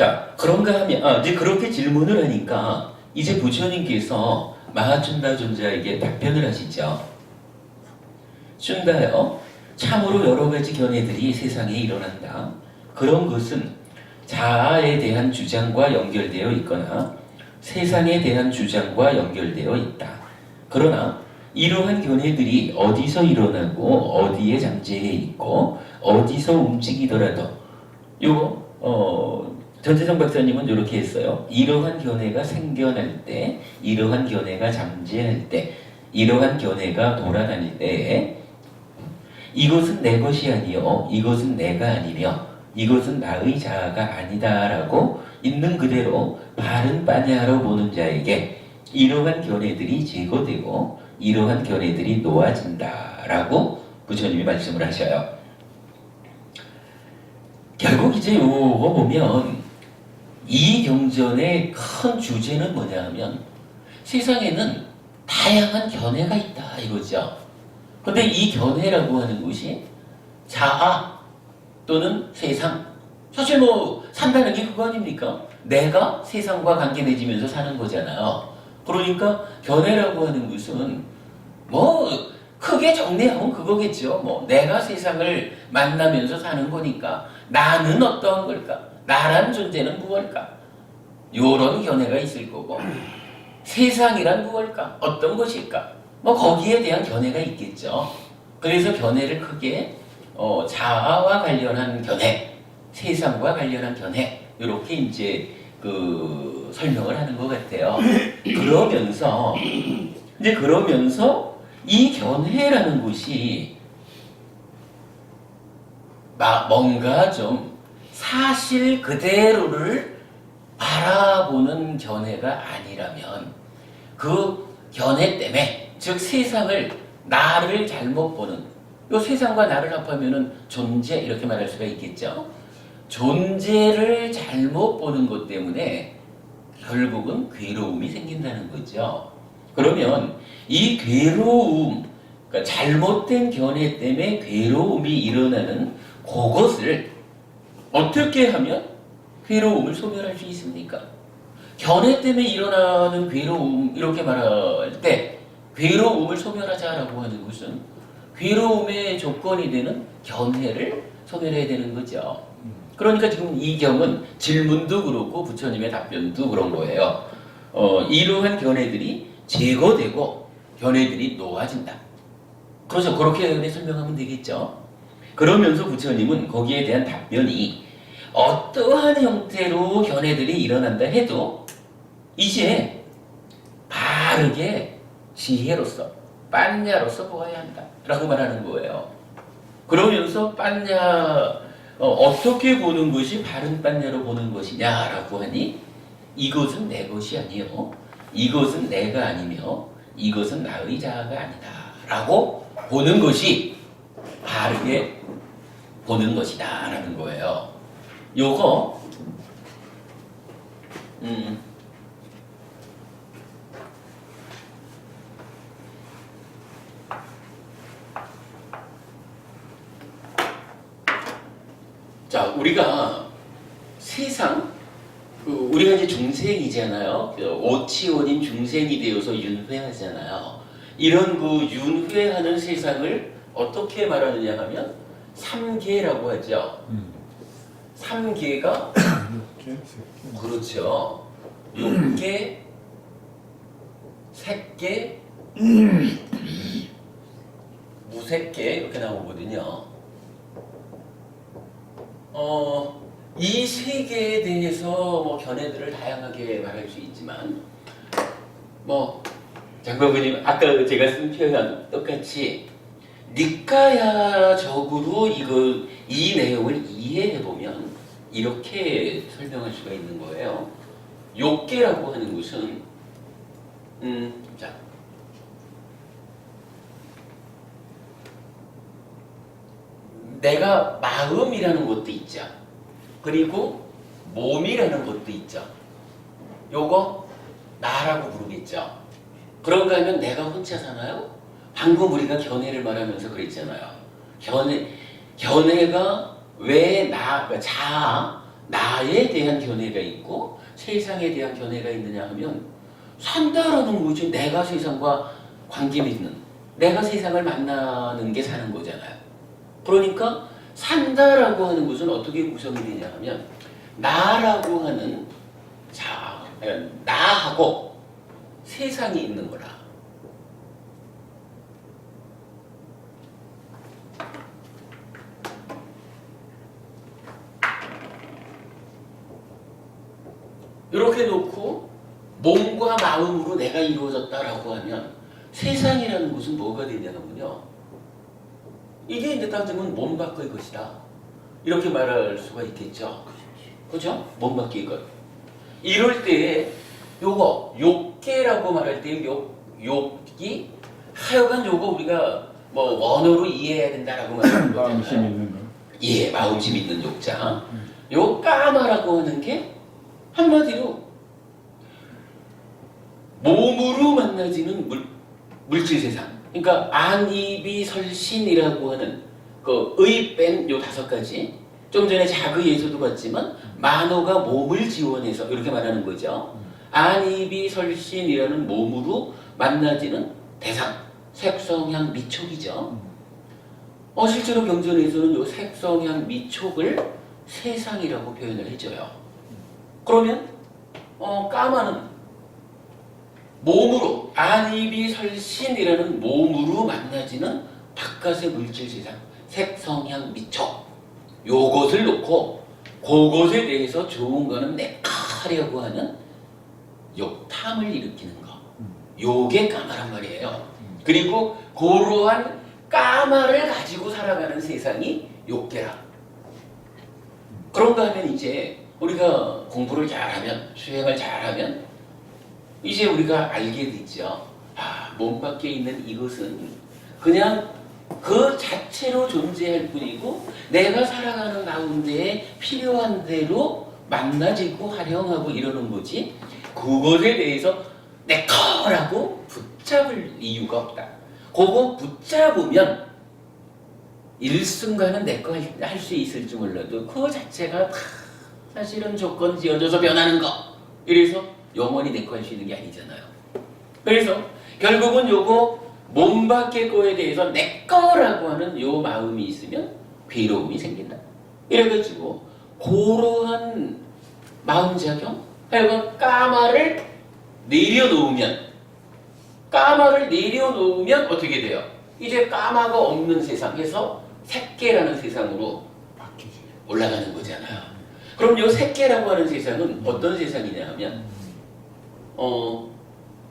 자, 그런가 하면, 이제 그렇게 질문을 하니까, 이제 부처님께서 마하춘다 존자에게 답변을 하시죠. 춘다요, 참으로 여러 가지 견해들이 세상에 일어난다. 그런 것은 자아에 대한 주장과 연결되어 있거나 세상에 대한 주장과 연결되어 있다. 그러나 이러한 견해들이 어디서 일어나고 어디에 잠재해 있고 어디서 움직이더라도 전재성 박사님은 이렇게 했어요. 이러한 견해가 생겨날 때, 이러한 견해가 잠재할 때, 이러한 견해가 돌아다닐 때 이것은 내 것이 아니요 이것은 내가 아니며 이것은 나의 자아가 아니다라고 있는 그대로 바른 빠냐로 보는 자에게 이러한 견해들이 제거되고 이러한 견해들이 놓아진다라고 부처님이 말씀을 하셔요. 결국 이제 요거 보면 이 경전의 큰 주제는 뭐냐 하면 세상에는 다양한 견해가 있다 이거죠. 근데 이 견해라고 하는 것이 자아 또는 세상, 사실 뭐 산다는 게 그거 아닙니까? 내가 세상과 관계 맺으면서 사는 거잖아요. 그러니까 견해라고 하는 것은 뭐 크게 정리하면 그거겠죠. 뭐 내가 세상을 만나면서 사는 거니까 나는 어떠한 걸까? 나란 존재는 무엇일까? 요런 견해가 있을 거고 세상이란 무엇일까? 어떤 것일까? 뭐 거기에 대한 견해가 있겠죠. 그래서 견해를 크게 자아와 관련한 견해, 세상과 관련한 견해 이렇게 이제 그 설명을 하는 것 같아요. 그러면서 이 견해라는 것이 뭔가 좀 사실 그대로를 바라보는 견해가 아니라면 그 견해 때문에 즉 세상을 나를 잘못 보는 요 세상과 나를 합하면은 존재 이렇게 말할 수가 있겠죠. 존재를 잘못 보는 것 때문에 결국은 괴로움이 생긴다는 거죠. 그러면 이 괴로움, 그러니까 잘못된 견해 때문에 괴로움이 일어나는 그것을 어떻게 하면 괴로움을 소멸할 수 있습니까? 견해 때문에 일어나는 괴로움 이렇게 말할 때 괴로움을 소멸하자라고 하는 것은 괴로움의 조건이 되는 견해를 소멸해야 되는 거죠. 그러니까 지금 이 경은 질문도 그렇고 부처님의 답변도 그런 거예요. 이러한 견해들이 제거되고 견해들이 놓아진다. 그렇죠. 그렇게 설명하면 되겠죠. 그러면서 부처님은 거기에 대한 답변이 어떠한 형태로 견해들이 일어난다 해도 이제 바르게 지혜로서 빠냐로서 보아야 한다 라고 말하는 거예요. 그러면서 빠냐 어떻게 보는 것이 바른 빠냐로 보는 것이냐라고 하니 이것은 내 것이 아니요 이것은 내가 아니며 이것은 나의 자아가 아니다 라고 보는 것이 바르게 보는 것이다 라는 거예요. 요거 자, 우리가 세상, 우리가 이제 중생이잖아요. 오치원인 중생이 되어서 윤회하잖아요. 이런 그 윤회하는 세상을 어떻게 말하느냐 하면 삼계라고 하죠. 삼계가 그렇죠. 육계, 색계, 무색계 이렇게 나오거든요. 이 세 개에 대해서 뭐 견해들을 다양하게 말할 수 있지만 뭐 장관부님 아까 제가 쓴 표현 똑같이 니까야적으로 이 내용을 이해해 보면 이렇게 설명할 수가 있는 거예요. 욕계라고 하는 것은 자 내가 마음이라는 것도 있죠. 그리고 몸이라는 것도 있죠. 요거 나라고 부르겠죠. 그런가 하면 내가 혼자 사나요? 방금 우리가 견해를 말하면서 그랬잖아요. 견해가 왜 자아, 나에 대한 견해가 있고 세상에 대한 견해가 있느냐 하면 산다라는 거지 내가 세상과 관계 맺는 내가 세상을 만나는 게 사는 거잖아요. 그러니까 산다라고 하는 것은 어떻게 구성이 되냐 하면 나라고 하는 나하고 세상이 있는 거라. 이렇게 놓고 몸과 마음으로 내가 이루어졌다라고 하면 세상이라는 것은 뭐가 되냐면요. 이게 이제 따지면 몸 밖의 것이다. 이렇게 말할 수가 있겠죠. 그죠? 몸 밖의 것. 이럴 때 요거 욕계라고 말할 때 욕이 하여간 요거 우리가 뭐 원어로 이해해야 된다라고 말하는 거잖아요. 마음심 있는 거. 예, 마음심 있는 욕자. 요 까마라고 하는 게 한마디로 몸으로 만나지는 물질 세상. 그러니까 안이비 설신이라고 하는 그 의 뺀 요 5가지. 좀 전에 자그에서도 봤지만 만호가 몸을 지원해서 이렇게 말하는 거죠. 안이비 설신이라는 몸으로 만나지는 대상. 색성향 미촉이죠. 실제로 경전에서는 요 색성향 미촉을 세상이라고 표현을 해줘요. 그러면 까마는 몸으로 안이비 설신이라는 몸으로 만나지는 바깥의 물질 세상 색성향 미촉 요것을 놓고 그것에 대해서 좋은 거는 내가 하려고 하는 욕탐을 일으키는 거 요게 까마란 말이에요. 그리고 그러한 까마를 가지고 살아가는 세상이 욕계라. 그런가 하면 이제 우리가 공부를 잘하면 수행을 잘하면 이제 우리가 알게 되죠. 몸 밖에 있는 이것은 그냥 그 자체로 존재할 뿐이고 내가 살아가는 가운데에 필요한 대로 만나지고 활용하고 이러는 거지 그것에 대해서 내 거라고 붙잡을 이유가 없다. 그거 붙잡으면 일순간은 내 거 할 수 있을지 몰라도 그 자체가 다 사실은 조건 지어져서 변하는 거. 이래서 영원히 내 거 할 수 있는 게 아니잖아요. 그래서 결국은 요거 몸 밖의 거에 대해서 내 거라고 하는 요 마음이 있으면 괴로움이 생긴다. 이래가지고 그러한 마음작용 하여간 까마를 내려놓으면 어떻게 돼요? 이제 까마가 없는 세상에서 색계라는 세상으로 올라가는 거잖아요. 그럼 요 색계라고 하는 세상은 어떤 세상이냐 하면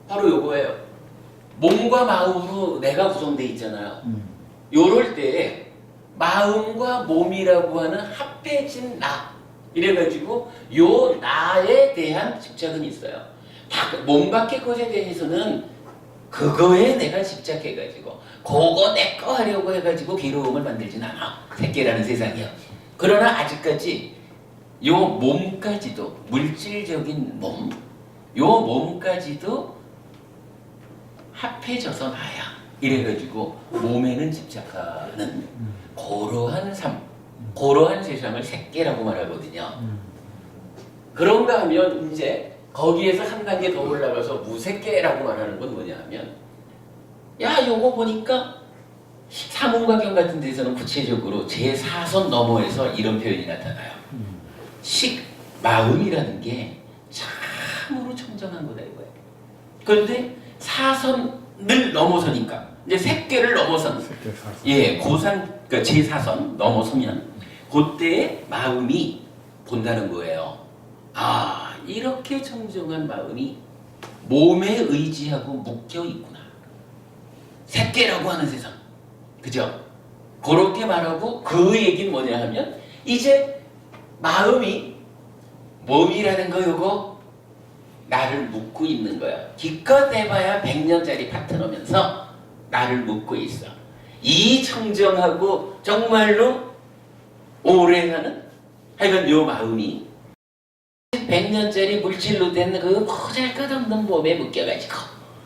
바로 요거예요. 몸과 마음으로 내가 구성되어 있잖아요. 요럴 때 마음과 몸이라고 하는 합해진 나 이래가지고 요 나에 대한 집착은 있어요. 몸 밖의 것에 대해서는 그거에 내가 집착해가지고 그거 내 거 하려고 해가지고 괴로움을 만들진 않아. 색계라는 세상이야. 그러나 아직까지 요 몸까지도 물질적인 몸, 요 몸까지도 합해져서 나야. 이래가지고 몸에는 집착하는 그러한 삶, 그러한 세상을 색계라고 말하거든요. 그런가 하면 이제 거기에서 한 단계 더 올라가서 무색계라고 말하는 건 뭐냐 하면 야 요거 보니까 사문과경 같은 데서는 구체적으로 제4선 너머에서 이런 표현이 나타나요. 마음이라는 게 참으로 청정한 거다 이거예요. 그런데 사선을 넘어서니까 이제 색계를 넘어선 고산 그러니까 제4선 넘어서면 그때 마음이 본다는 거예요. 이렇게 청정한 마음이 몸에 의지하고 묶여 있구나. 색계라고 하는 세상. 그죠? 그렇게 말하고 그 얘기는 뭐냐 하면 이제 마음이 몸이라는 거 요거 나를 묶고 있는 거야. 기껏 해봐야 100년짜리 파트너면서 나를 묶고 있어. 이 청정하고 정말로 오래 사는 하여간 요 마음이 100년짜리 물질로 된 그 보잘것없는 몸에 묶여가지고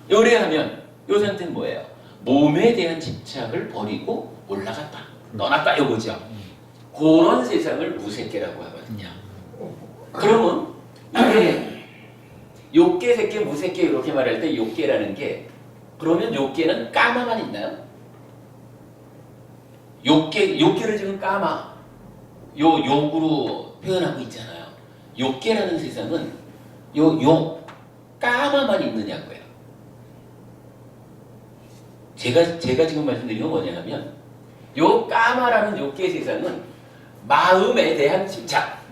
요래하면 요 상태는 뭐예요? 몸에 대한 집착을 버리고 올라갔다. 떠났다 요거죠. 그런 세상을 무색계라고 하거든요. 그러면 이게 욕계, 색계, 무색계 이렇게 말할 때 욕계라는 게 그러면 욕계는 까마만 있나요? 욕계를 지금 까마 욕으로 표현하고 있잖아요. 욕계라는 세상은 욕 까마만 있느냐고요. 제가 지금 말씀드린 건 뭐냐면 요 까마라는 욕계 세상은 마음에 대한 집착.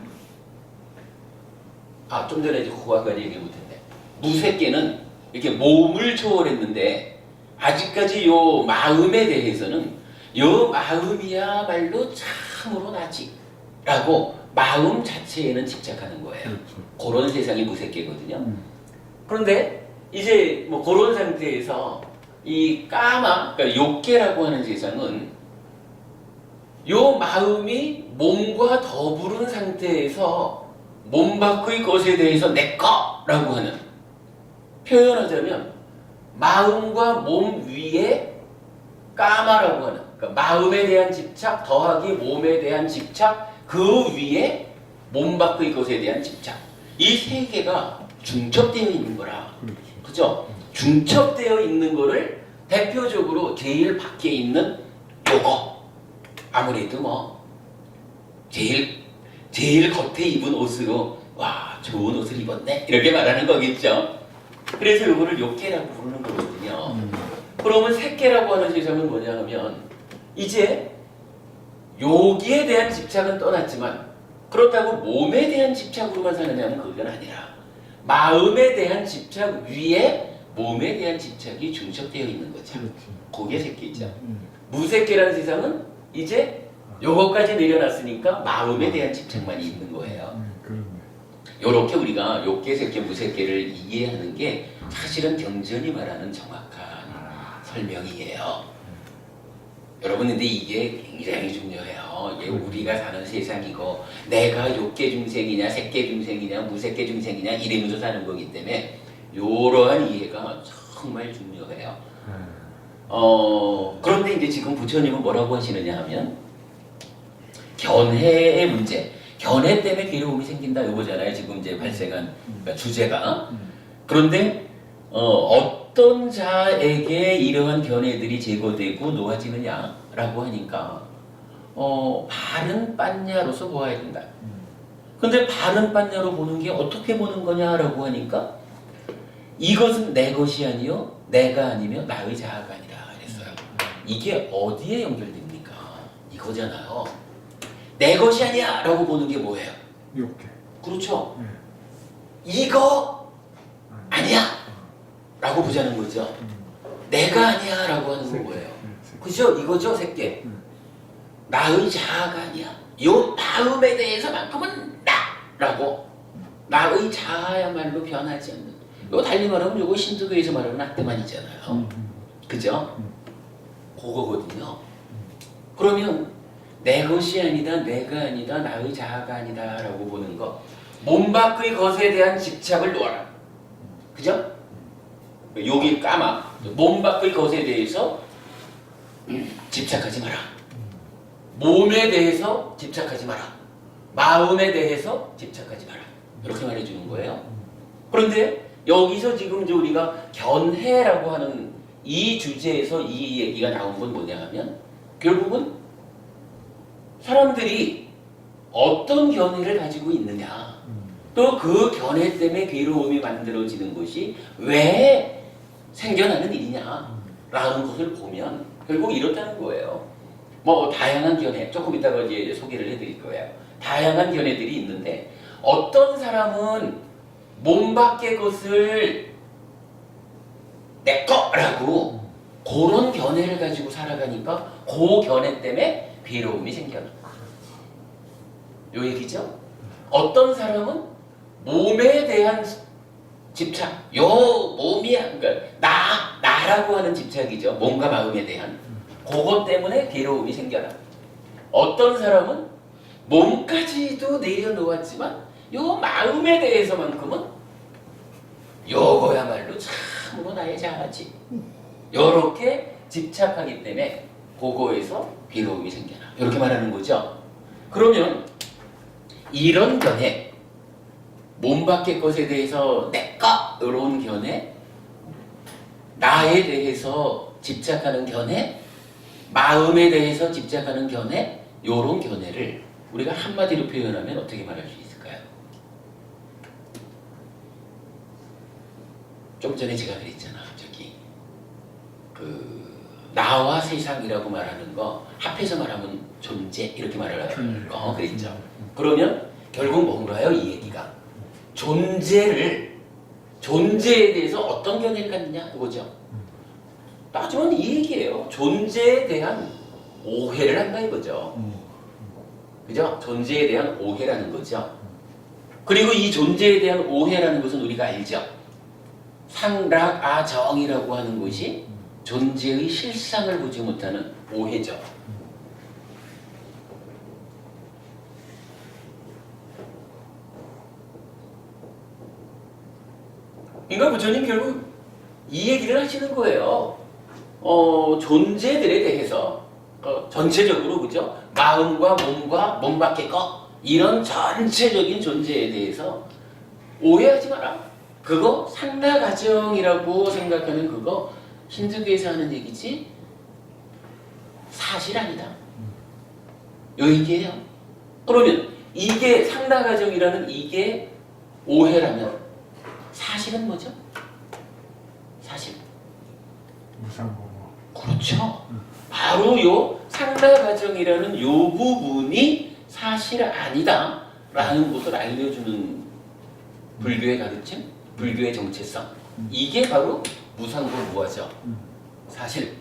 좀 전에 그거까지 얘기 못했네. 무색계는 이렇게 몸을 초월했는데 아직까지 요 마음에 대해서는 요 마음이야말로 참으로 나지라고 마음 자체에는 집착하는 거예요. 그런 세상이 무색계거든요. 그런데 이제 뭐 그런 상태에서 이 까마, 그러니까 욕계라고 하는 세상은 요 마음이 몸과 더부른 상태에서 몸 밖의 것에 대해서 내 거라고 하는, 표현하자면 마음과 몸 위에 까마라고 하는, 그러니까 마음에 대한 집착 더하기 몸에 대한 집착, 그 위에 몸 밖의 것에 대한 집착, 이 세 개가 중첩되어 있는 거라. 그죠? 중첩되어 있는 거를 대표적으로 제일 밖에 있는 요거, 아무래도 뭐 제일 겉에 입은 옷으로 와 좋은 옷을 입었네 이렇게 말하는 거겠죠. 그래서 요거를 욕계라고 부르는 거거든요. 그러면 색계라고 하는 세상은 뭐냐 하면 이제 여기에 대한 집착은 떠났지만 그렇다고 몸에 대한 집착으로만 사느냐면 그건 아니라 마음에 대한 집착 위에 몸에 대한 집착이 중첩되어 있는 거죠. 그게 색계죠. 무색계라는 세상은 이제 요거까지 내려놨으니까 마음에 대한 집착만 있는 거예요. 요렇게 우리가 욕계, 색계, 무색계를 이해하는 게 사실은 경전이 말하는 정확한 설명이에요. 여러분 근데 이게 굉장히 중요해요. 이게 우리가 사는 세상이고 내가 욕계 중생이냐 색계 중생이냐 무색계 중생이냐 이러면서 사는 거기 때문에 이러한 이해가 정말 중요해요. 그런데 이제 지금 부처님은 뭐라고 하시느냐 하면 견해의 문제, 견해 때문에 괴로움이 생긴다 이거잖아요. 지금 이제 발생한 그러니까 주제가. 그런데 어떤 자에게 이러한 견해들이 제거되고 놓아지느냐라고 하니까 바른 빤냐로서 보아야 된다. 근데 바른 빤냐로 보는 게 어떻게 보는 거냐라고 하니까 이것은 내 것이 아니요 내가 아니며 나의 자아가 아니라 그랬어요. 이게 어디에 연결됩니까? 이거잖아요. 내 것이 아니야 라고 보는 게 뭐예요? 욕계. 그렇죠. 이거 아니야 라고 보자는 거죠. 내가 아니야 라고 하는 건 뭐예요? 그죠? 이거죠 색계. 나의 자아가 아니야. 요 마음에 대해서만큼은 나라고 나의 자아야말로 변하지 않는, 요 달리 말하면 요거 신도교에서 말하는 낙대만이잖아요. 그죠? 그거거든요. 그러면 내 것이 아니다, 내가 아니다, 나의 자아가 아니다 라고 보는 거, 몸 밖의 것에 대한 집착을 놓아라. 그죠? 여기 까마, 몸 밖의 것에 대해서 집착하지 마라. 몸에 대해서 집착하지 마라. 마음에 대해서 집착하지 마라. 이렇게 말해주는 거예요. 그런데 여기서 지금 이제 우리가 견해라고 하는 이 주제에서 이 얘기가 나온 건 뭐냐 하면 결국은 사람들이 어떤 견해를 가지고 있느냐, 또 그 견해 때문에 괴로움이 만들어지는 것이 왜 생겨나는 일이냐라는 것을 보면 결국 이렇다는 거예요. 뭐 다양한 견해, 조금 이따가 이제 소개를 해드릴 거예요. 다양한 견해들이 있는데 어떤 사람은 몸 밖의 것을 내 거라고 그런 견해를 가지고 살아가니까 그 견해 때문에 괴로움이 생겨나. 요 얘기죠? 어떤 사람은 몸에 대한 집착, 요 몸이야, 그러니까 나라고 하는 집착이죠. 몸과 마음에 대한. 그것 때문에 괴로움이 생겨나. 어떤 사람은 몸까지도 내려놓았지만 요 마음에 대해서만큼은 요거야말로 참으로 나의 자아지. 요렇게 집착하기 때문에 그거에서 괴로움이 생겨나. 이렇게 말하는 거죠. 그러면 이런 견해, 몸 밖의 것에 대해서 내꺼 이런 견해, 나에 대해서 집착하는 견해, 마음에 대해서 집착하는 견해, 이런 견해를 우리가 한마디로 표현하면 어떻게 말할 수 있을까요? 좀 전에 제가 그랬잖아. 저기 나와 세상이라고 말하는 거 합해서 말하면 존재 이렇게 말하는 거 그랬죠. 그러면 결국 뭔가요? 이 얘기가 존재에 대해서 어떤 견해를 갖느냐 이거죠. 따지면 이 얘기예요. 존재에 대한 오해를 한다 이거죠. 그죠? 존재에 대한 오해라는 거죠. 그리고 이 존재에 대한 오해라는 것은 우리가 알죠. 상락아정이라고 하는 것이 존재의 실상을 보지 못하는 오해죠. 그러니까 부처님 결국 이 얘기를 하시는 거예요. 존재들에 대해서 전체적으로 그죠? 마음과 몸과 몸 밖의 것 이런 전체적인 존재에 대해서 오해하지 마라. 그거 상락아정이라고 생각하는 그거 힌두교에서 하는 얘기지 사실 아니다. 요 얘기예요. 그러면 이게 상락아정이라는 이게 오해라면 사실은 뭐죠? 사실. 무상공허. 그렇죠. 바로 요 상락아정이라는 요 부분이 사실 아니다 라는 것을 알려주는 불교의 가르침, 불교의 정체성. 이게 바로 무상고 무아죠. 사실.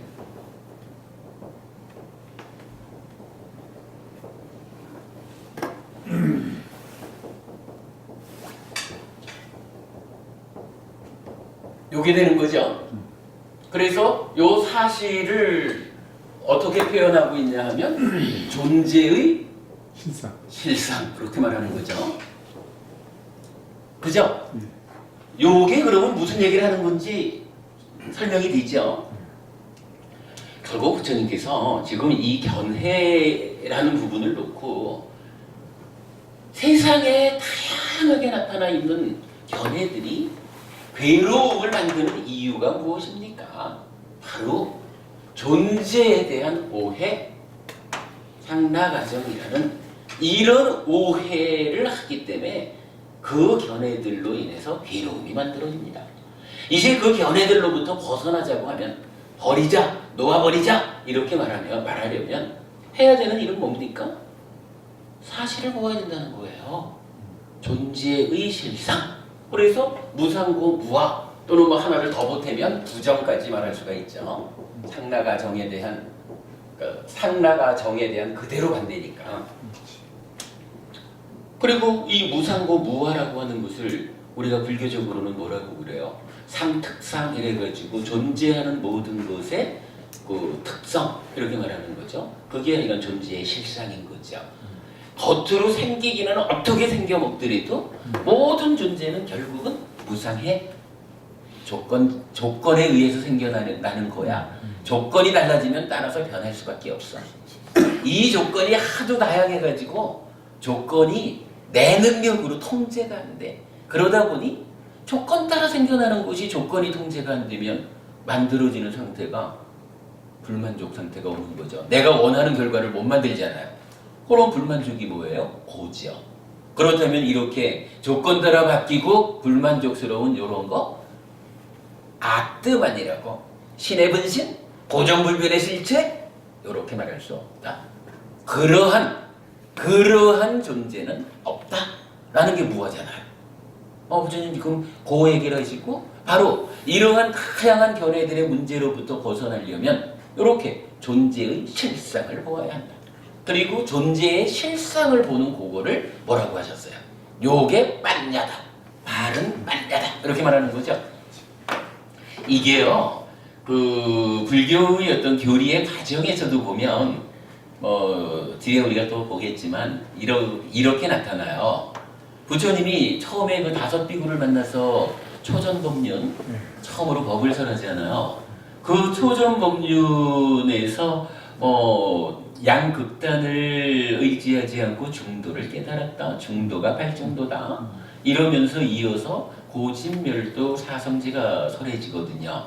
요게 되는 거죠. 그래서 요 사실을 어떻게 표현하고 있냐 하면 존재의 실상 그렇게 말하는 거죠. 그죠? 요게 그러면 무슨 얘기를 하는 건지 설명이 되죠. 결국 부처님께서 지금 이 견해라는 부분을 놓고 세상에 다양하게 나타나 있는 견해들이 괴로움을 만드는 이유가 무엇입니까? 바로 존재에 대한 오해, 상락아정이라는 이런 오해를 하기 때문에 그 견해들로 인해서 괴로움이 만들어집니다. 이제 그 견해들로부터 벗어나자고 하면 버리자, 놓아버리자 이렇게 말하려면 해야 되는 일은 뭡니까? 사실을 보아야 된다는 거예요. 존재의 실상. 그래서 무상고 무아 또는 뭐 하나를 더 보태면 부정까지 말할 수가 있죠. 상락아정에 대한 그대로 반대니까. 그리고 이 무상고 무아라고 하는 것을 우리가 불교적으로는 뭐라고 그래요? 상특상 이래가지고 존재하는 모든 것의 그 특성 이렇게 말하는 거죠. 그게 이건 존재의 실상인 거죠. 겉으로 생기기는 어떻게 생겨먹더라도 모든 존재는 결국은 무상해. 조건에 의해서 생겨나는 거야. 조건이 달라지면 따라서 변할 수밖에 없어. 이 조건이 하도 다양해가지고 조건이 내 능력으로 통제가 안 돼. 그러다 보니 조건 따라 생겨나는 것이 조건이 통제가 안 되면 만들어지는 상태가 불만족 상태가 오는 거죠. 내가 원하는 결과를 못 만들잖아요. 그럼 불만족이 뭐예요? 고지요. 그렇다면 이렇게 조건 따라 바뀌고 불만족스러운 이런 거 아뜨만이라고 신의 분신, 고정불변의 실체 이렇게 말할 수 없다. 그러한 존재는 없다라는 게 무엇이잖아요. 부처님 지금 그 얘기를 하시고 바로 이러한 다양한 견해들의 문제로부터 벗어나려면 이렇게 존재의 실상을 보아야 한다. 그리고 존재의 실상을 보는 그거를 뭐라고 하셨어요? 요게 빠냐다. 바른 빠냐다. 이렇게 말하는 거죠. 이게요. 그 불교의 어떤 교리의 과정에서도 보면 뒤에 우리가 또 보겠지만 이렇게 나타나요. 부처님이 처음에 그 5비구를 만나서 초전법륜 처음으로 법을 설하잖아요. 그 초전법륜에서 양극단을 의지하지 않고 중도를 깨달았다. 중도가 발정도다. 이러면서 이어서 고진멸도 사성제가 설해지거든요.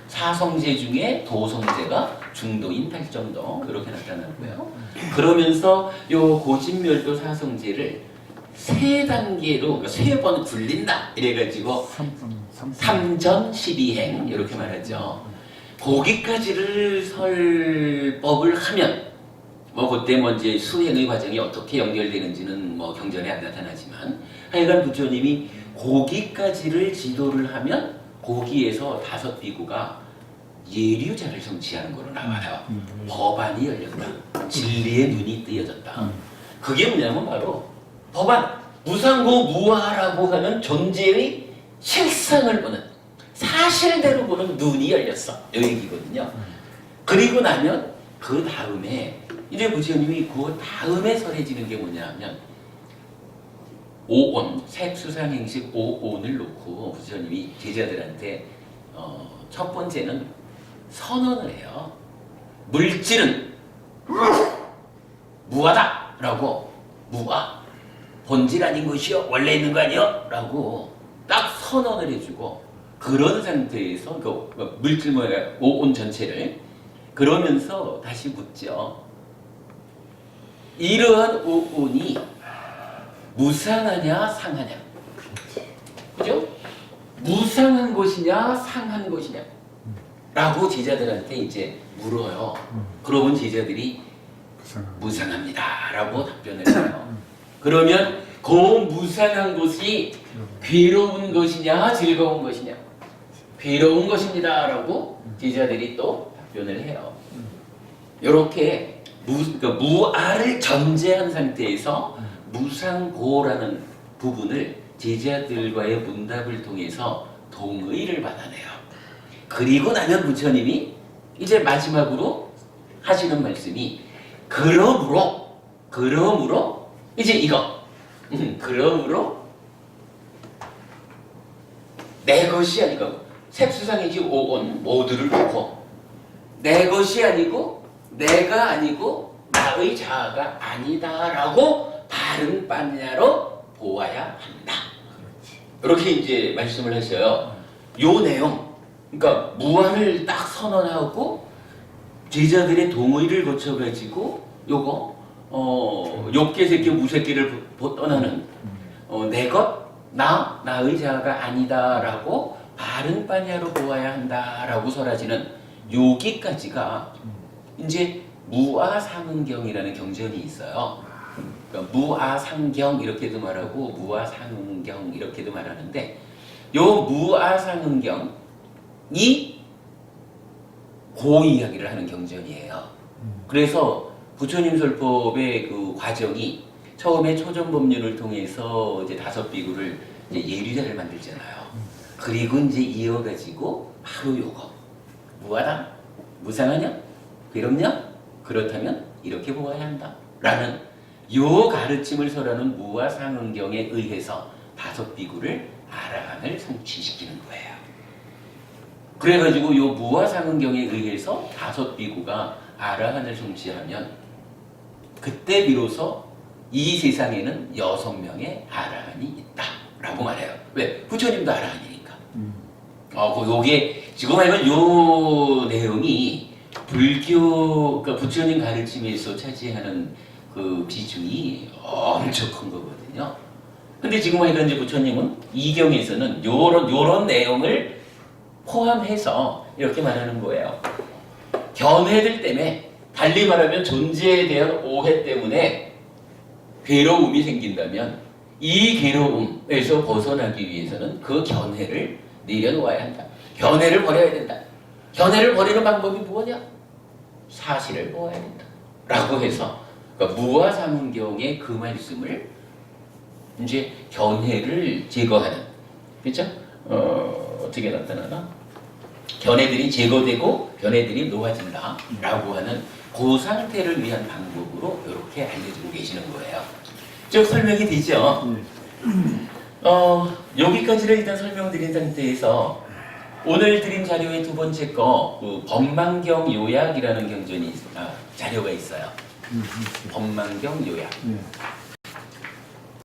사성제 중에 도성제가 중도인 8정도 이렇게 나타나고요. 그러면서 요 고진멸도 사성제를 세 단계로 그러니까 세 번 굴린다 이래가지고 삼전 12행 이렇게 말하죠. 거기까지를 설법을 하면 뭐 그때 뭐 이제 수행의 과정이 어떻게 연결되는지는 뭐 경전에 안 나타나지만 하여간 부처님이 거기까지를 지도를 하면 거기에서 5 비구가 예류자를 성취하는 거로 나와요. 법안이 열렸다. 진리의 눈이 뜨여졌다. 그게 뭐냐면 바로 법안, 무상고 무아라고 하는 존재의 실상을 보는 사실대로 보는 눈이 열렸어. 이 얘기거든요. 그리고 나면 그 다음에 이제 부처님이 그 다음에 설해지는 게 뭐냐 하면 오온, 색수상행식 오온을 놓고 부처님이 제자들한테 첫 번째는 선언을 해요. 물질은 무하다라고 무하, 본질 아닌 것이요 원래 있는 거 아니요? 라고 딱 선언을 해주고 그런 상태에서 그 물질 뭐야 오온 전체를 그러면서 다시 묻죠. 이러한 오온이 무상하냐 상하냐, 그죠? 무상한 것이냐 상한 것이냐 라고 제자들한테 이제 물어요. 그러면 제자들이 무상합니다 라고 답변을 해요. 그러면 그 무상한 것이 괴로운 것이냐 즐거운 것이냐, 괴로운 것입니다 라고 제자들이 또 답변을 해요. 이렇게 그러니까 무아를 전제한 상태에서 무상고라는 부분을 제자들과의 문답을 통해서 동의를 받아내요. 그리고 나면 부처님이 이제 마지막으로 하시는 말씀이 그러므로 이제 이거 그러므로 내 것이 아니고 색수상이지 오온 모두를 놓고 내 것이 아니고 내가 아니고 나의 자아가 아니다라고 다른 반야로 보아야 한다. 이렇게 이제 말씀을 하셔요. 요 내용, 그러니까 무아를 딱 선언하고 제자들의 동의를 거쳐가지고 요거 욕계 새끼 무새끼를 떠나는 내 것, 나의 자아가 아니다라고 바른 반야로 보아야 한다라고 설하지는 여기까지가 이제 무아상응경이라는 경전이 있어요. 그러니까 무아상경 이렇게도 말하고 무아상응경 이렇게도 말하는데 요 무아상응경이 고 이야기를 하는 경전이에요. 그래서 부처님 설법의 그 과정이 처음에 초전법륜을 통해서 이제 5 비구를 이제 예류자를 만들잖아요. 그리고 이제 이어가지고 바로 요거 무하다, 무상하냐, 괴롭냐, 그렇다면 이렇게 보아야 한다 라는 요 가르침을 설하는 무아상응경에 의해서 5 비구를 아라한을 성취시키는 거예요. 그래가지고 요 무아상응경에 의해서 5 비구가 아라한을 성취하면 그때 비로소 이 세상에는 6명의 아라한이 있다라고 말해요. 왜? 부처님도 아라한이니까. 요게 지금 알면 요 내용이 불교, 그러니까 부처님 가르침에서 차지하는 그 비중이 엄청 큰 거거든요. 근데 지금 알면 이제 부처님은 이경에서는 요런 내용을 포함해서 이렇게 말하는 거예요. 견해들 때문에, 달리 말하면 존재에 대한 오해 때문에 괴로움이 생긴다면 이 괴로움에서 벗어나기 위해서는 그 견해를 내려놓아야 한다. 견해를 버려야 된다. 견해를 버리는 방법이 뭐냐? 사실을 보아야 된다. 라고 해서 그러니까 무아상응경의 그 말씀을 이제 견해를 제거하는, 그렇죠? 어떻게 나타나나? 견해들이 제거되고 견해들이 놓아진다라고 하는 그 상태를 위한 방법으로 이렇게 알려주고 계시는 거예요. 쭉 설명이 되죠? 여기까지를 일단 설명드린 상태에서 오늘 드린 자료의 2번째 거, 그 법망경 요약이라는 경전이 자료가 있어요. 법망경 요약.